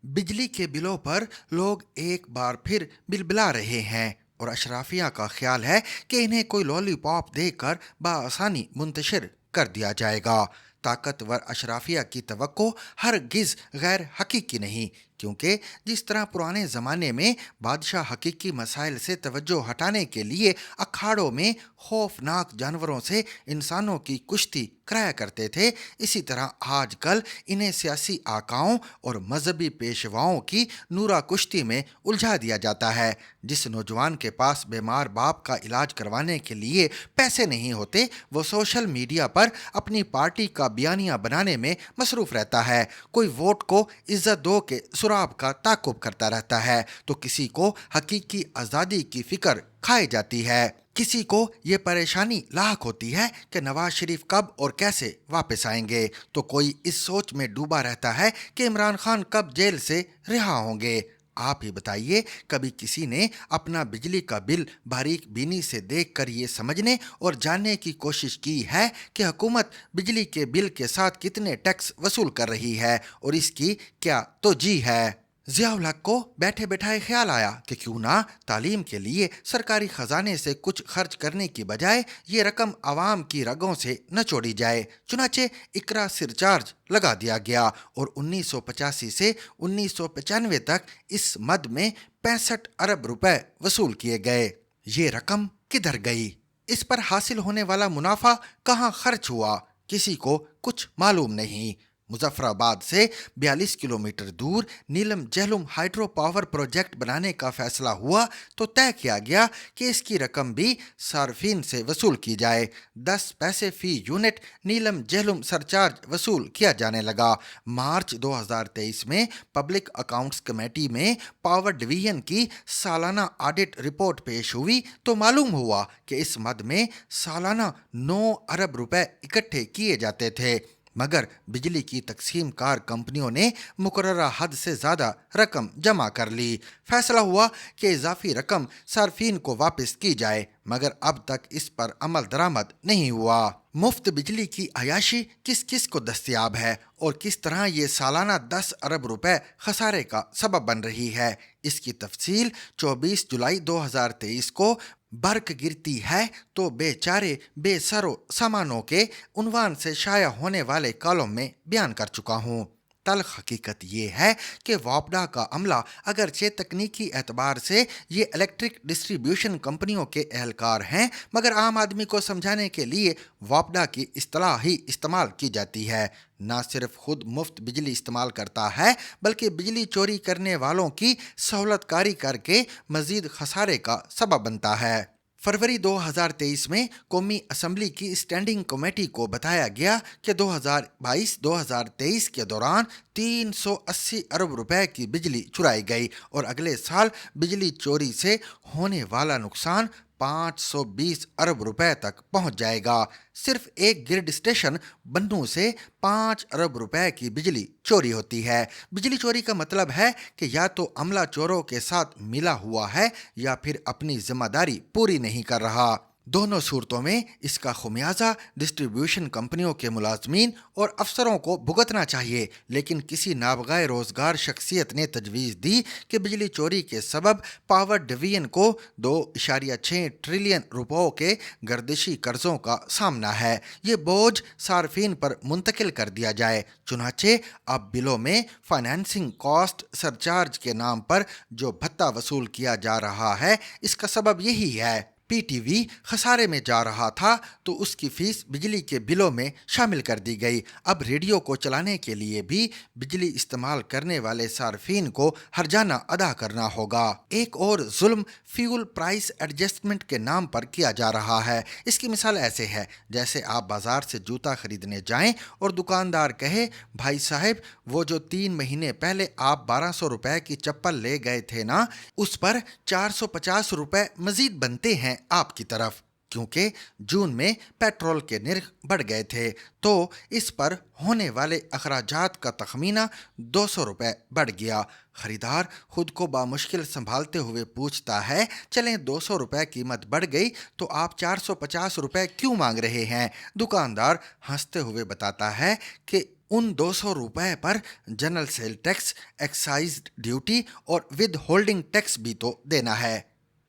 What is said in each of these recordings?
बिजली के बिलों पर लोग एक बार फिर बिलबिला रहे हैं और अशराफिया का ख्याल है कि इन्हें कोई लॉलीपॉप देकर बआसानी मुंतशिर कर दिया जाएगा। ताकतवर अशराफिया की तवक्को हरगिज गैर हकीकी नहीं, क्योंकि जिस तरह पुराने ज़माने में बादशाह हकीकी मसाइल से तवज्जो हटाने के लिए अखाड़ों में खौफनाक जानवरों से इंसानों की कुश्ती कराया करते थे, इसी तरह आजकल इन्हें सियासी आकाओं और मजहबी पेशवाओं की नूरा कुश्ती में उलझा दिया जाता है। जिस नौजवान के पास बीमार बाप का इलाज करवाने के लिए पैसे नहीं होते, वो सोशल मीडिया पर अपनी पार्टी का बयानिया बनाने में मसरूफ रहता है। कोई वोट को इज्जत दो के सुराब का ताकुब करता रहता है, तो किसी को हकीकी आज़ादी की फिक्र खाई जाती है। किसी को ये परेशानी लाहक होती है कि नवाज शरीफ कब और कैसे वापस आएंगे, तो कोई इस सोच में डूबा रहता है कि इमरान खान कब जेल से रिहा होंगे। आप ही बताइए, कभी किसी ने अपना बिजली का बिल बारीक बीनी से देखकर ये समझने और जानने की कोशिश की है कि हुकूमत बिजली के बिल के साथ कितने टैक्स वसूल कर रही है और इसकी क्या तौजीह है? ज़ियाउल हक को बैठे बैठाए ख्याल आया कि क्यों ना तालीम के लिए सरकारी ख़जाने से कुछ खर्च करने की बजाय ये रकम आवाम की रगों से नचोड़ी जाए। चुनाचे इकरा सरचार्ज लगा दिया गया और 1985 से 1995 तक इस मद में 65 अरब रुपए वसूल किए गए। ये रकम किधर गई? इस पर हासिल होने वाला मुनाफा कहाँ खर्च हुआ? किसी को कुछ मालूम नहीं। मुजफ्फराबाद से 42 किलोमीटर दूर नीलम जहलुम हाइड्रो पावर प्रोजेक्ट बनाने का फैसला हुआ तो तय किया गया कि इसकी रकम भी सार्फिन से वसूल की जाए। 10 पैसे फी यूनिट नीलम जहलुम सरचार्ज वसूल किया जाने लगा। मार्च 2023 में पब्लिक अकाउंट्स कमेटी में पावर डिवीजन की सालाना ऑडिट रिपोर्ट पेश हुई तो मालूम हुआ कि इस मद में सालाना 9 अरब रुपए इकट्ठे किए जाते थे, मगर बिजली की तकसीम कार कंपनियों ने मुकर्ररा हद से ज़्यादा रकम जमा कर ली। फैसला हुआ कि इजाफी रकम सार्फिन को वापस की जाए, मगर अब तक इस पर अमल दरामद नहीं हुआ। मुफ्त बिजली की अयाशी किस किस को दस्तयाब है और किस तरह ये सालाना 10 अरब रुपए खसारे का सबब बन रही है, इसकी तफसील 24 जुलाई 2023 को बर्क गिरती है तो बेचारे बेसरो सामानों के उन्वान से शाया होने वाले कॉलम में बयान कर चुका हूँ। तल्ख हकीकत ये है कि वापडा का अमला अगरचे तकनीकी एतबार से ये इलेक्ट्रिक डिस्ट्रीब्यूशन कंपनियों के एहलकार हैं, मगर आम आदमी को समझाने के लिए वापडा की इस्तेलाह ही इस्तेमाल की जाती है। ना सिर्फ खुद मुफ्त बिजली इस्तेमाल करता है, बल्कि बिजली चोरी करने वालों की सहूलतकारी करके मजीद खसारे का सबब बनता है। फरवरी 2023 में कौमी असम्बली की स्टैंडिंग कमेटी को बताया गया कि 2022-2023 के दौरान 380 अरब रुपए की बिजली चुराई गई और अगले साल बिजली चोरी से होने वाला नुकसान 520 अरब रुपए तक पहुंच जाएगा। सिर्फ एक ग्रिड स्टेशन बन्नू से 5 अरब रुपए की बिजली चोरी होती है। बिजली चोरी का मतलब है कि या तो अमला चोरों के साथ मिला हुआ है या फिर अपनी जिम्मेदारी पूरी नहीं कर रहा। दोनों सूरतों में इसका खुमियाजा डिस्ट्रीब्यूशन कंपनियों के मुलाजमीन और अफसरों को भुगतना चाहिए, लेकिन किसी नाबगाए रोजगार शख्सियत ने तजवीज़ दी कि बिजली चोरी के सबब पावर डिवीजन को 2.6 ट्रिलियन रुपयों के गर्दिशी कर्जों का सामना है। ये बोझ सार्फिन पर मुंतकिल कर दिया जाए। चुनाचे अब बिलों में फाइनेंसिंग कॉस्ट सरचार्ज के नाम पर जो भत्ता वसूल किया जा रहा है, इसका सबब यही है। पीटीवी खसारे में जा रहा था तो उसकी फीस बिजली के बिलों में शामिल कर दी गई। अब रेडियो को चलाने के लिए भी बिजली इस्तेमाल करने वाले सार्फिन को हर्जाना अदा करना होगा। एक और जुल्म फ्यूल प्राइस एडजस्टमेंट के नाम पर किया जा रहा है। इसकी मिसाल ऐसे है जैसे आप बाजार से जूता खरीदने जाएं और दुकानदार कहे, भाई साहब वो जो 3 महीने पहले आप 1200 रुपए की चप्पल ले गए थे ना, उस पर 450 रुपए मजीद बनते हैं आपकी तरफ, क्योंकि जून में पेट्रोल के निर्ख बढ़ गए थे, तो इस पर होने वाले अखराजात का तखमीना 200 रुपए बढ़ गया। खरीदार खुद को बामुश्किल संभालते हुए पूछता है, चलें 200 रुपए कीमत बढ़ गई तो आप 450 रुपए क्यों मांग रहे हैं? दुकानदार हंसते हुए बताता है कि ان 200 روپے پر general sale tax, excise duty اور ود ہولڈنگ ٹیکس بھی تو دینا ہے۔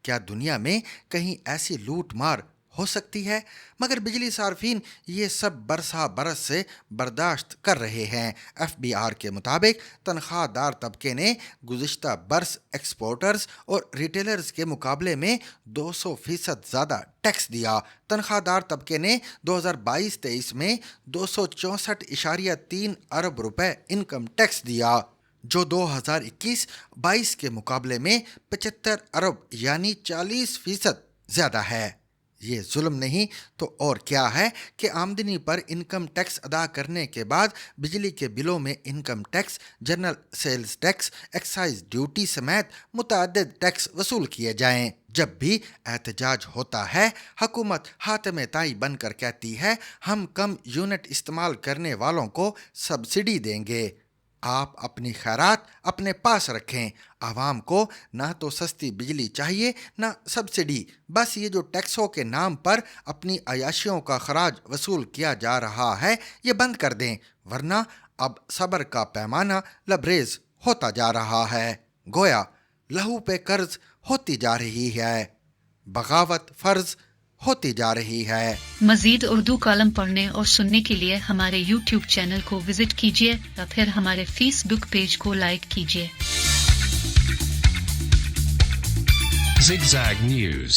کیا دنیا میں کہیں ایسی لوٹ مار ہو سکتی ہے؟ مگر بجلی صارفین یہ سب برسا برس سے برداشت کر رہے ہیں۔ FBR کے مطابق تنخواہ دار طبقے نے گزشتہ برس ایکسپورٹرز اور ریٹیلرز کے مقابلے میں 200% زیادہ ٹیکس دیا۔ تنخواہ دار طبقے نے 2022-23 میں 264.3 ارب روپے انکم ٹیکس دیا، جو 2021-22 کے مقابلے میں 75 ارب یعنی 40% زیادہ ہے۔ یہ ظلم نہیں تو اور کیا ہے کہ آمدنی پر انکم ٹیکس ادا کرنے کے بعد بجلی کے بلوں میں income tax, general sales tax, excise duty سمیت متعدد ٹیکس وصول کیے جائیں۔ جب بھی احتجاج ہوتا ہے، حکومت حاتم طائی بن کر کہتی ہے ہم کم یونٹ استعمال کرنے والوں کو سبسڈی دیں گے۔ آپ اپنی خیرات اپنے پاس رکھیں، عوام کو نہ تو سستی بجلی چاہیے نہ سبسڈی، بس یہ جو ٹیکسوں کے نام پر اپنی عیاشیوں کا خراج وصول کیا جا رہا ہے یہ بند کر دیں، ورنہ اب صبر کا پیمانہ لبریز ہوتا جا رہا ہے۔ گویا لہو پہ قرض ہوتی جا رہی ہے، بغاوت فرض ہوتی جا رہی ہے۔ مزید اردو کالم پڑھنے اور سننے کے لیے ہمارے YouTube چینل کو وزٹ کیجیے یا پھر ہمارے فیس بک پیج کو لائک کیجیے۔ Zigzag News